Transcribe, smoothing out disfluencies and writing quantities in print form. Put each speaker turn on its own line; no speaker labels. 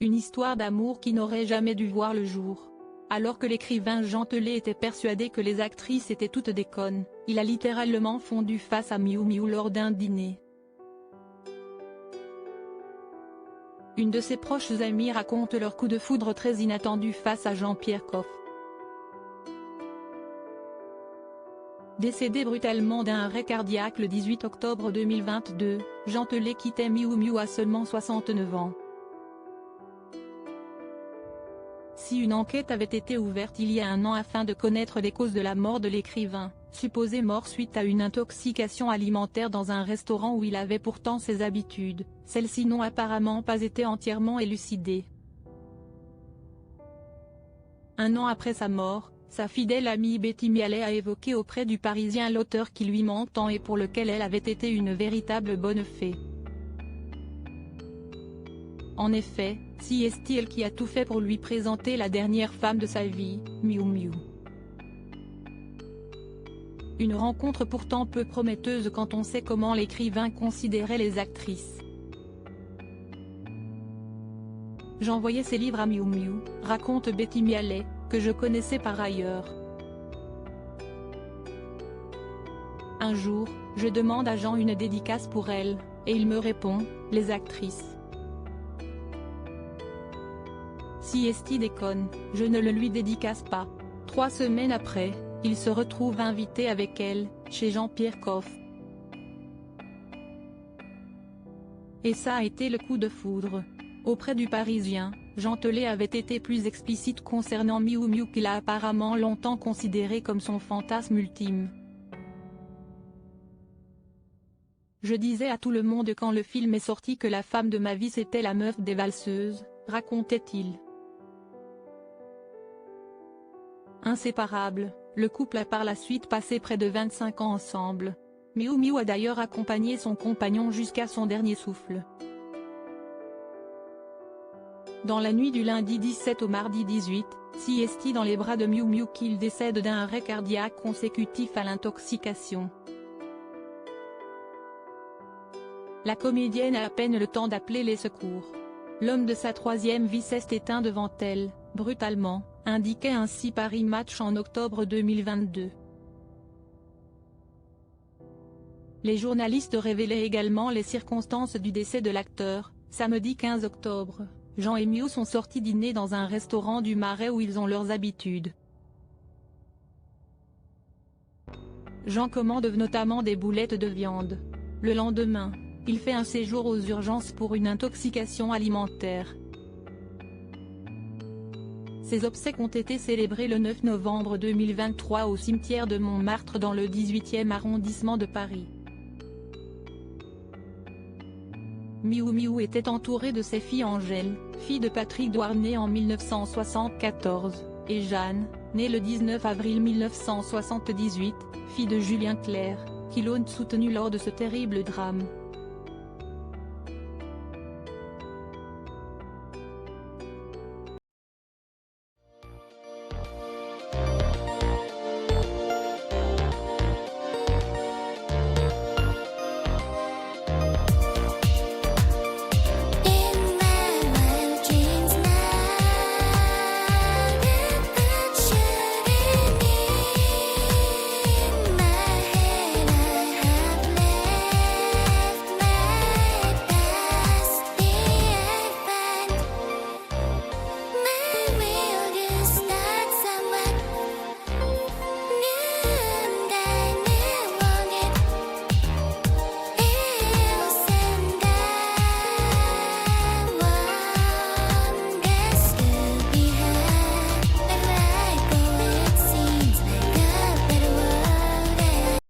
Une histoire d'amour qui n'aurait jamais dû voir le jour. Alors que l'écrivain Jean Telet était persuadé que les actrices étaient toutes des connes, il a littéralement fondu face à Miou Miou lors d'un dîner. Une de ses proches amies raconte leur coup de foudre très inattendu face à Jean-Pierre Coff. Décédé brutalement d'un arrêt cardiaque le 18 octobre 2022, Jean Telet quittait Miou Miou à seulement 69 ans. Si une enquête avait été ouverte il y a un an afin de connaître les causes de la mort de l'écrivain, supposé mort suite à une intoxication alimentaire dans un restaurant où il avait pourtant ses habitudes, celles-ci n'ont apparemment pas été entièrement élucidées. Un an après sa mort, sa fidèle amie Betty Mialet a évoqué auprès du Parisien l'auteur qui lui manque tant et pour lequel elle avait été une véritable bonne fée. En effet, si est-il qui a tout fait pour lui présenter la dernière femme de sa vie, Miou Miou. Une rencontre pourtant peu prometteuse quand on sait comment l'écrivain considérait les actrices. J'envoyais ses livres à Miou Miou, raconte Betty Mialet, que je connaissais par ailleurs. Un jour, je demande à Jean une dédicace pour elle, et il me répond, les actrices. Si Esti déconne, je ne le lui dédicace pas. 3 semaines après, il se retrouve invité avec elle, chez Jean-Pierre Coff. Et ça a été le coup de foudre. Auprès du Parisien, Jean Telet avait été plus explicite concernant Miou Miou qu'il a apparemment longtemps considéré comme son fantasme ultime. Je disais à tout le monde quand le film est sorti que la femme de ma vie c'était la meuf des valseuses, racontait-il. Inséparable, le couple a par la suite passé près de 25 ans ensemble. Miou Miou a d'ailleurs accompagné son compagnon jusqu'à son dernier souffle. Dans la nuit du lundi 17 au mardi 18, si Esti dans les bras de Miou Miou qu'il décède d'un arrêt cardiaque consécutif à l'intoxication. La comédienne a à peine le temps d'appeler les secours. L'homme de sa 3e vie s'est éteint devant elle, brutalement, indiquait ainsi Paris Match en octobre 2022. Les journalistes révélaient également les circonstances du décès de l'acteur. Samedi 15 octobre, Jean et Miou sont sortis dîner dans un restaurant du Marais où ils ont leurs habitudes. Jean commande notamment des boulettes de viande. Le lendemain, il fait un séjour aux urgences pour une intoxication alimentaire. Ses obsèques ont été célébrées le 9 novembre 2023 au cimetière de Montmartre dans le 18e arrondissement de Paris. Miou Miou était entouré de ses filles Angèle, fille de Patrick Douarnenez en 1974, et Jeanne, née le 19 avril 1978, fille de Julien Clerc, qui l'ont soutenu lors de ce terrible drame.